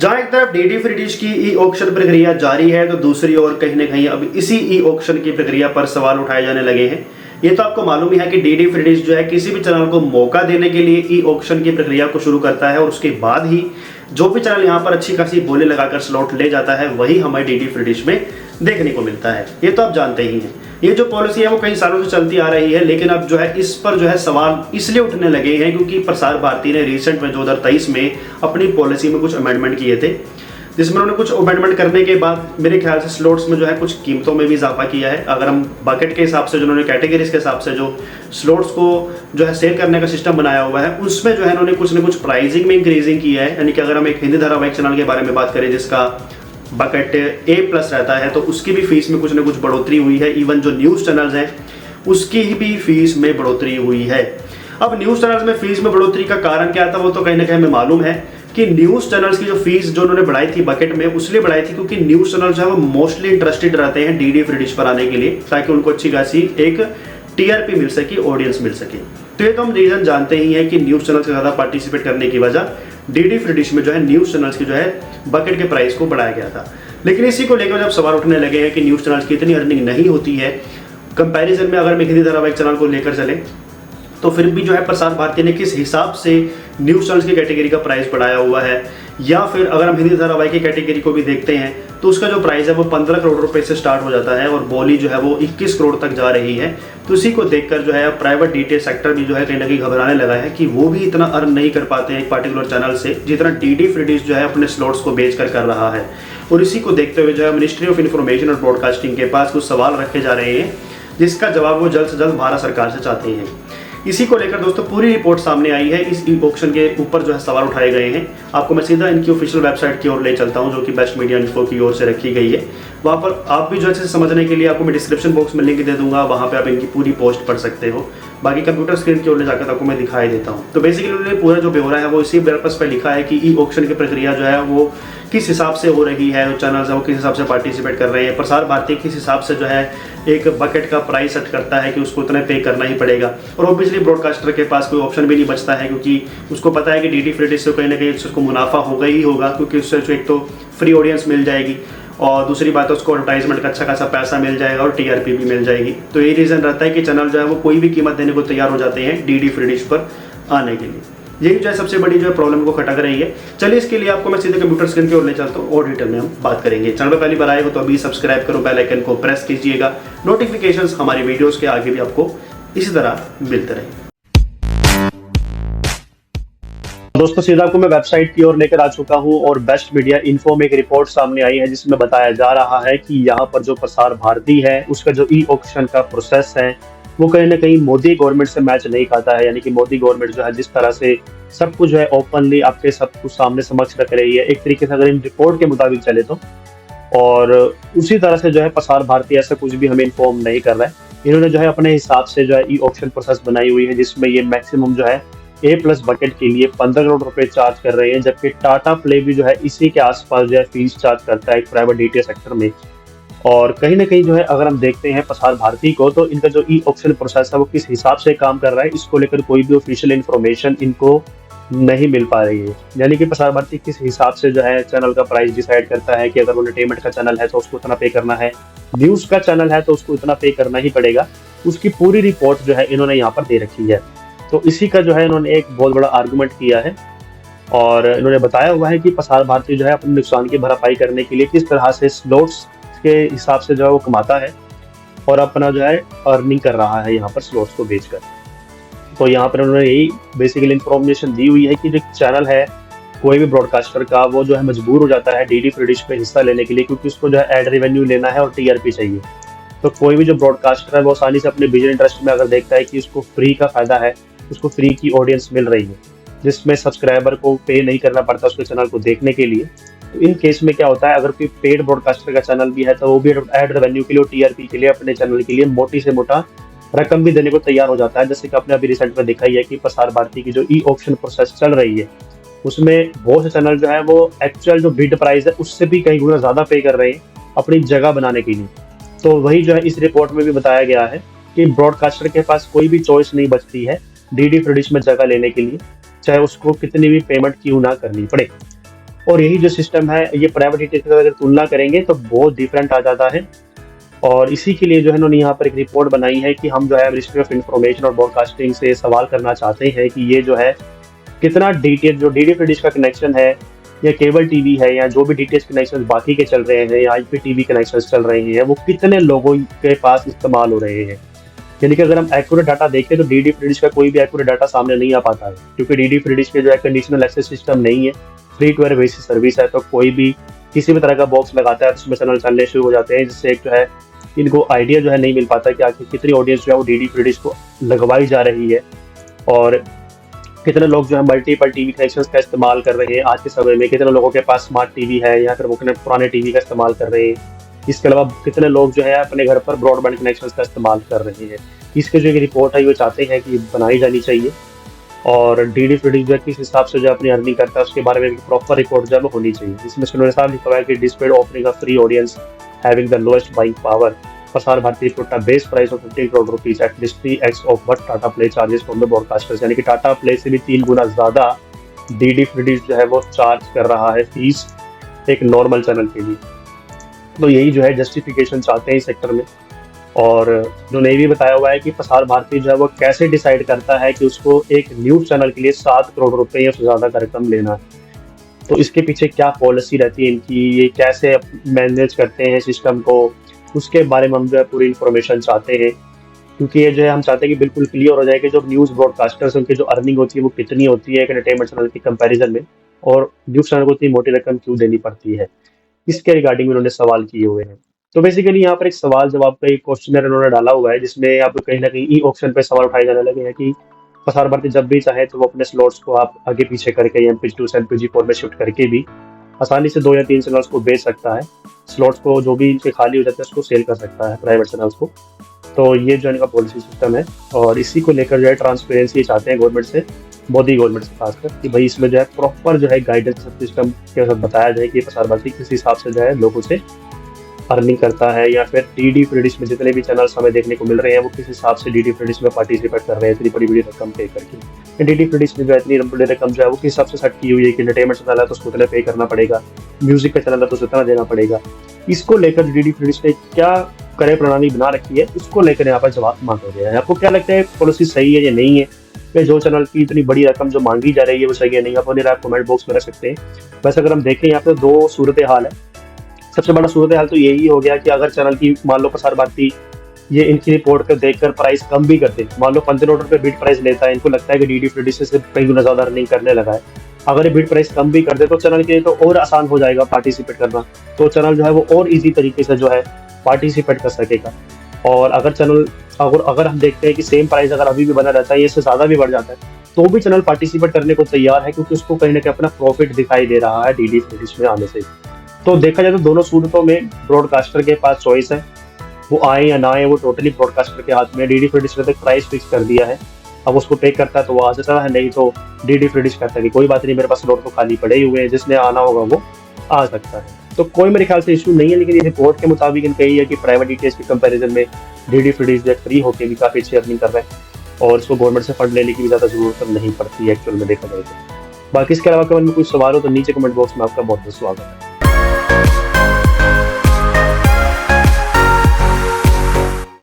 जहां एक तरफ डीडी फ्री डिश की ई ऑक्शन प्रक्रिया जारी है तो दूसरी ओर कहीं ना कहीं अब इसी ई ऑक्शन की प्रक्रिया पर सवाल उठाए जाने लगे हैं। ये तो आपको मालूम ही है कि डीडी फ्री डिश जो है किसी भी चैनल को मौका देने के लिए ई ऑक्शन की प्रक्रिया को शुरू करता है और उसके बाद ही जो भी चैनल यहाँ पर अच्छी खासी बोली लगाकर स्लॉट ले जाता है वही हमें डीडी फ्री डिश में देखने को मिलता है। ये तो आप जानते ही हैं। ये जो पॉलिसी है वो कई सालों से चलती आ रही है, लेकिन अब जो है इस पर जो है सवाल इसलिए उठने लगे हैं क्योंकि प्रसार भारती ने रिसेंट में 2023 में अपनी पॉलिसी में कुछ अमेंडमेंट किए थे, जिसमें उन्होंने कुछ अमेंडमेंट करने के बाद मेरे ख्याल से स्लॉट्स में जो है कुछ कीमतों में भी इजाफा किया है। अगर हम बकेट के हिसाब से जो उन्होंने कैटेगरीज के हिसाब से जो स्लॉट्स को जो है सेल करने का सिस्टम बनाया हुआ है उसमें जो है उन्होंने कुछ न कुछ प्राइसिंग में इंक्रीजिंग किया है। यानी कि अगर हम एक हिंदी धारावाहिक चैनल के बारे में बात करें जिसका बकेट A+ रहता है तो उसकी भी फीस में कुछ न कुछ बढ़ोतरी हुई है। इवन जो न्यूज़ चैनल्स हैं उसकी भी फीस में बढ़ोतरी हुई है। अब न्यूज़ चैनल्स में फीस में बढ़ोतरी का कारण क्या था वो तो कहीं ना कहीं हमें मालूम है कि न्यूज़ चैनल्स की जो फीस जो उन्होंने बढ़ाई थी बकेट में उसलिए बढ़ाई थी क्योंकि न्यूज़ चैनल जो है वो मोस्टली इंटरेस्टेड रहते हैं डीडी फ्री डिश पर आने के लिए ताकि उनको अच्छी खासी एक टीआरपी मिल सके, ऑडियंस मिल सके। तो ये तो हम रीजन जानते ही हैं कि न्यूज़ चैनल से ज़्यादा पार्टिसिपेट करने की वजह डीडी फ्री डिश में जो है न्यूज़ चैनल्स की जो है बकेट के प्राइस को बढ़ाया गया था। लेकिन इसी को लेकर जब सवाल उठने लगे हैं कि न्यूज़ चैनल्स की इतनी अर्निंग नहीं होती है कंपैरिजन में, अगर हम हिंदी धारावाहिक चैनल को लेकर चले तो फिर भी जो है प्रसार भारती ने किस हिसाब से न्यूज़ चैनल्स की कैटेगरी का प्राइस बढ़ाया हुआ है, या फिर अगर हम हिंदी धारावाहिक की कैटेगरी को भी देखते हैं तो उसका जो प्राइस है वो 15 करोड़ रुपए से स्टार्ट हो जाता है और बोली जो है वो 21 करोड़ तक जा रही है। तो इसी को देखकर जो है प्राइवेट डीटी सेक्टर भी जो है कहीं ना कहीं घबराने लगा है कि वो भी इतना अर्न नहीं कर पाते हैं एक पार्टिकुलर चैनल से जितना डीडी फ्री डिश जो है अपने स्लॉट्स को बेच कर रहा है। और इसी को देखते हुए जो है मिनिस्ट्री ऑफ इन्फॉर्मेशन और ब्रॉडकास्टिंग के पास कुछ सवाल रखे जा रहे हैं जिसका जवाब वो जल्द से जल्द भारत सरकार से चाहते हैं। इसी को लेकर दोस्तों पूरी रिपोर्ट सामने आई है। इस ई ऑक्शन के ऊपर जो है सवाल उठाए गए हैं। आपको मैं सीधा इनकी ऑफिशियल वेबसाइट की ओर ले चलता हूं जो कि बेस्ट मीडिया इन्फो की ओर से रखी गई है। वहां पर आप भी जो है समझने के लिए आपको मैं डिस्क्रिप्शन बॉक्स में लिंक दे दूंगा, वहां पे आप इनकी पूरी पोस्ट पढ़ सकते हो। बाकी कंप्यूटर स्क्रीन की ओर ले जाकर आपको मैं दिखाई देता हूँ। तो बेसिकली उन्होंने पूरा जो ब्यौरा है वो इसी पर्पस पर लिखा है कि ई ऑक्शन की प्रक्रिया जो है वो किस हिसाब से हो रही है, चैनल्स है वो किस हिसाब से पार्टिसिपेट कर रहे हैं, प्रसार भारती किस हिसाब से जो है एक बकेट का प्राइस सेट करता है कि उसको उतना पे करना ही पड़ेगा। और ऑब्वियसली ब्रॉडकास्टर के पास कोई ऑप्शन भी नहीं बचता है क्योंकि उसको पता है कि डीडी फ्री डिश से कहीं ना कहीं उसको मुनाफा होगा ही होगा क्योंकि उससे एक तो फ्री ऑडियंस मिल जाएगी और दूसरी बात है उसको एडवर्टाइजमेंट का अच्छा खासा पैसा मिल जाएगा और टीआरपी भी मिल जाएगी। तो ये रीज़न रहता है कि चैनल जो है वो कोई भी कीमत देने को तैयार हो जाते हैं डीडी फ्री डिश पर आने के लिए। यही जो है सबसे बड़ी जो है प्रॉब्लम को खटक रही है। चलिए इसके लिए आपको मैं सीधे कंप्यूटर स्क्रीन की ओर ले चलता हूँ और डिटेल में हम बात करेंगे। चैनल पर पहली बार आए हो तो अभी सब्सक्राइब करो, बेल आइकन को प्रेस कीजिएगा, नोटिफिकेशंस हमारी वीडियोस के आगे भी आपको इसी तरह मिलते रहे। दोस्तों सीधा आपको मैं वेबसाइट की ओर लेकर आ चुका हूं और बेस्ट मीडिया इन्फो में एक रिपोर्ट सामने आई है जिसमें बताया जा रहा है कि यहाँ पर जो प्रसार भारती है उसका जो ई ऑक्शन का प्रोसेस है वो कहीं ना कहीं मोदी गवर्नमेंट से मैच नहीं खाता है। यानी कि मोदी गवर्नमेंट जो है जिस तरह से सब कुछ जो है ओपनली आपके सब कुछ सामने समक्ष रख रही है एक तरीके से अगर इन रिपोर्ट के मुताबिक चले तो, और उसी तरह से जो है प्रसार भारती ऐसा कुछ भी हमें इन्फॉर्म नहीं कर रहा है। इन्होंने जो है अपने हिसाब से जो है ई ऑक्शन प्रोसेस बनाई हुई है जिसमें ये मैक्सिमम जो है A+ बकेट के लिए 15 करोड़ रुपए चार्ज कर रहे हैं, जबकि टाटा प्ले भी जो है इसी के आसपास जो है फीस चार्ज करता है एक प्राइवेट डीटी सेक्टर में। और कहीं ना कहीं जो है अगर हम देखते हैं प्रसार भारती को तो इनका जो ई ऑक्शन प्रोसेस है वो किस हिसाब से काम कर रहा है इसको लेकर कोई भी ऑफिशियल इन्फॉर्मेशन इनको नहीं मिल पा रही है। यानी कि प्रसार भारती किस हिसाब से जो है चैनल का प्राइस डिसाइड करता है कि अगर वो एंटरटेनमेंट का चैनल है तो उसको इतना पे करना है, न्यूज का चैनल है तो उसको इतना पे करना ही पड़ेगा, उसकी पूरी रिपोर्ट जो है इन्होंने यहाँ पर दे रखी है। तो इसी का जो है इन्होंने एक बहुत बड़ा आर्गुमेंट किया है और इन्होंने बताया हुआ है कि प्रसार भारती जो है अपने नुकसान की भरपाई करने के लिए किस तरह से स्लॉट्स के हिसाब से जो है वो कमाता है और अपना जो है अर्निंग कर रहा है यहाँ पर स्लॉट्स को बेचकर। तो यहाँ पर उन्होंने यही बेसिकली इन्फॉर्मेशन दी हुई है कि जो चैनल है कोई भी ब्रॉडकास्टर का वो जो है मजबूर हो जाता है डीडी फ्री डिश पे हिस्सा लेने के लिए क्योंकि उसको जो है एड रेवेन्यू लेना है और टीआरपी चाहिए। तो कोई भी जो ब्रॉडकास्टर है वो आसानी से अपने बिजनेस इंटरेस्ट में अगर देखता है कि उसको फ्री का फायदा है, उसको फ्री की ऑडियंस मिल रही है जिसमें सब्सक्राइबर को पे नहीं करना पड़ता उसके चैनल को देखने के लिए, तो इन केस में क्या होता है अगर कोई पेड ब्रॉडकास्टर का चैनल भी है तो वो भी एड रेवेन्यू के लिए और टीआरपी के लिए अपने चैनल के लिए मोटी से मोटा रकम भी देने को तैयार हो जाता है। जैसे कि आपने अभी रिसेंट में देखा ही है कि प्रसार भारती की जो ई ऑक्शन प्रोसेस चल रही है उसमें बहुत से चैनल जो है वो एक्चुअल जो बिड प्राइस है उससे भी कहीं गुना ज्यादा पे कर रहे हैं अपनी जगह बनाने के लिए। तो वही जो है इस रिपोर्ट में भी बताया गया है कि ब्रॉडकास्टर के पास कोई भी चॉइस नहीं बचती है डीडी फ्री डिश में जगह लेने के लिए, चाहे उसको कितनी भी पेमेंट क्यों ना करनी पड़े। और यही जो सिस्टम है ये प्राइवेट डीटीएच के साथ अगर तुलना करेंगे तो बहुत डिफरेंट आ जाता है। और इसी के लिए जो है इन्होंने यहाँ पर एक रिपोर्ट बनाई है कि हम जो है मिनिस्ट्री ऑफ इंफॉर्मेशन और ब्रॉडकास्टिंग से सवाल करना चाहते हैं कि ये जो है कितना डीटीएच जो डी डी फ्री डिश का कनेक्शन है या केबल टीवी है या जो भी डीटीएच कनेक्शन बाकी के चल रहे हैं या आईपीटीवी कनेक्शन चल रहे हैं वो कितने लोगों के पास इस्तेमाल हो रहे हैं। यानी कि अगर हम एक्यूरेट डाटा देखें तो डी डी फ्री डिश का कोई भी एक्यूरेट डाटा सामने नहीं आ पाता है, क्योंकि डी डी फ्री डिश के जो है कंडीशनल एक्सेस सिस्टम नहीं है, free to air basis service है। तो कोई भी किसी भी तरह का बॉक्स लगाता है तो उसमें चैनल चलने शुरू हो जाते हैं, जिससे एक जो है इनको आइडिया जो है नहीं मिल पाता कि आखिर कितनी ऑडियंस जो है वो डी डी फ्री डिश को लगवाई जा रही है और कितने लोग जो है मल्टीपल टीवी कनेक्शंस का इस्तेमाल कर रहे हैं आज के समय में, कितने लोगों के पास स्मार्ट टीवी है या फिर वो पुराने टीवी का इस्तेमाल कर रहे हैं। इसके अलावा कितने लोग जो है अपने घर पर ब्रॉडबैंड कनेक्शंस का इस्तेमाल कर रहे हैं। इसके जो एक रिपोर्ट है वो चाहते हैं कि बनाई जानी चाहिए और डी डी फ्री डिश जो है किस हिसाब से जो अपनी अर्निंग करता है उसके बारे में प्रॉपर रिपोर्ट जो है वो होनी चाहिए। इसमें उन्होंने साफ लिखा हुआ है कि displayed offering a free audience having the lowest buying power, Prasar Bharati put a base price of 15 crore rupees at least 3x of what Tata play charges from the broadcasters. यानी कि टाटा प्ले से भी 3 गुना ज्यादा डीडी फ्री डिश जो है वो चार्ज कर रहा है फीस एक नॉर्मल चैनल के लिए। तो यही जो है जस्टिफिकेशन चाहते हैं इस सेक्टर में। और उन्होंने ये भी बताया हुआ है कि प्रसार भारती जो है वो कैसे डिसाइड करता है कि उसको एक न्यूज चैनल के लिए 7 करोड़ रुपए या उससे ज्यादा का रकम लेना है। तो इसके पीछे क्या पॉलिसी रहती है इनकी, ये कैसे मैनेज करते हैं सिस्टम को, उसके बारे में हम जो है पूरी इन्फॉर्मेशन चाहते हैं। क्योंकि ये जो है हम चाहते हैं कि बिल्कुल क्लियर हो जाए कि जो न्यूज़ ब्रॉडकास्टर्स उनकी जो अर्निंग होती है वो कितनी होती है एक एंटरटेनमेंट चैनल की कंपैरिजन में, और न्यूज़ चैनल को इतनी मोटी रकम क्यों देनी पड़ती है। इसके रिगार्डिंग में उन्होंने सवाल किए हुए हैं। तो बेसिकली यहाँ पर एक सवाल जवाब का एक क्वेश्चनर उन्होंने डाला हुआ है, जिसमें आप कहीं ना कहीं ई ऑप्शन पे सवाल उठाए जाने लगे हैं कि प्रसार भारती जब भी चाहे तो वो अपने स्लॉट्स को आप आगे पीछे करके MP2 से MP4 में शिफ्ट करके भी आसानी से 2 या 3 चैनल्स को बेच सकता है। स्लॉट्स को जो भी इनके खाली हो जाते हैं उसको सेल कर सकता है प्राइवेट चैनल्स को। तो ये जो इनका पॉलिसी सिस्टम है और इसी को लेकर जो है ट्रांसपेरेंसी चाहते हैं गवर्नमेंट से, मोदी गवर्नमेंट से खासकर, कि भाई इसमें जो है प्रॉपर जो है गाइडेंस सिस्टम के साथ बताया जाए कि प्रसार भारती किस हिसाब से जो है लोगों से अर्निंग करता है, या फिर डीडी फ्री डिश में जितने भी चैनल्स हमें देखने को मिल रहे हैं वो किस हिसाब से डीडी फ्री डिश में पार्टिसिपेट कर रहे हैं इतनी बड़ी बड़ी रकम पे करके। डीडी फ्री डिश में जो है इतनी बड़ी रकम जो है वो किस हिसाब से सेट की हुई है कि एंटरटेनमेंट चैनल है तो उसको उतना पे करना पड़ेगा, म्यूजिक का चैनल है तो उसे उतना देना पड़ेगा। इसको लेकर डीडी फ्री डिश ने क्या करे प्रणाली बना रखी है उसको लेकर यहाँ पर जवाब मांग हो गया है। आपको क्या लगता है पॉलिसी सही है या नहीं है, कि जो चैनल की इतनी बड़ी रकम जो मांगी जा रही है वो सही है नहीं? आप अपने कमेंट बॉक्स में रख सकते हैं। वैसे अगर हम देखें यहाँ पे 2 सूरत हाल है। सबसे बड़ा सूरत हाल तो यही हो गया कि अगर चैनल की मान लो प्रसार भारती ये इनकी रिपोर्ट को देखकर प्राइस कम भी कर दे, मान लो 15 रुपए बिड प्राइस लेता है, इनको लगता है कि डीडी फ्री डिश से कई गुना ज्यादा अर्निंग करने लगा है, अगर ये बिड प्राइस कम भी कर दे तो चैनल के लिए तो और आसान हो जाएगा पार्टिसिपेट करना। तो चैनल जो है वो और इजी तरीके से जो है पार्टिसिपेट कर सकेगा। और अगर चैनल अगर हम देखते हैं कि सेम प्राइस अगर अभी भी बना रहता है, इससे ज्यादा भी बढ़ जाता है, तो भी चैनल पार्टिसिपेट करने को तैयार है, क्योंकि उसको कहीं ना कहीं अपना प्रॉफिट दिखाई दे रहा है डीडी फ्री डिश में आने से। तो देखा जाए तो दोनों सूरतों में ब्रॉडकास्टर के पास चॉइस है, वो आए या ना आए वो टोटली ब्रॉडकास्टर के हाथ में। डीडी फ्री डिश ने तक प्राइस फिक्स कर दिया है, अब उसको पे करता है तो वो आ सकता है, नहीं तो डीडी फ्री डिश कहता है कि कोई बात नहीं, मेरे पास स्लॉट तो खाली पड़े ही हुए हैं, जिसने आना होगा वो आ सकता है। तो कोई मेरे ख्याल से इशू नहीं है। लेकिन ये रिपोर्ट के मुताबिक इनका यही है कि प्राइवेट डीटीएच के कंपैरिजन में डीडी फ्री डिश फ्री होकर भी काफ़ी अच्छी अर्निंग कर रहे हैं और इसको गवर्नमेंट से फंड लेने की भी ज़्यादा जरूरत नहीं पड़ती है एक्चुअल में देखा जाए तो। बाकी इसके अलावा कमेंट में कुछ सवाल हो तो नीचे कमेंट बॉक्स में आपका बहुत बहुत स्वागत है।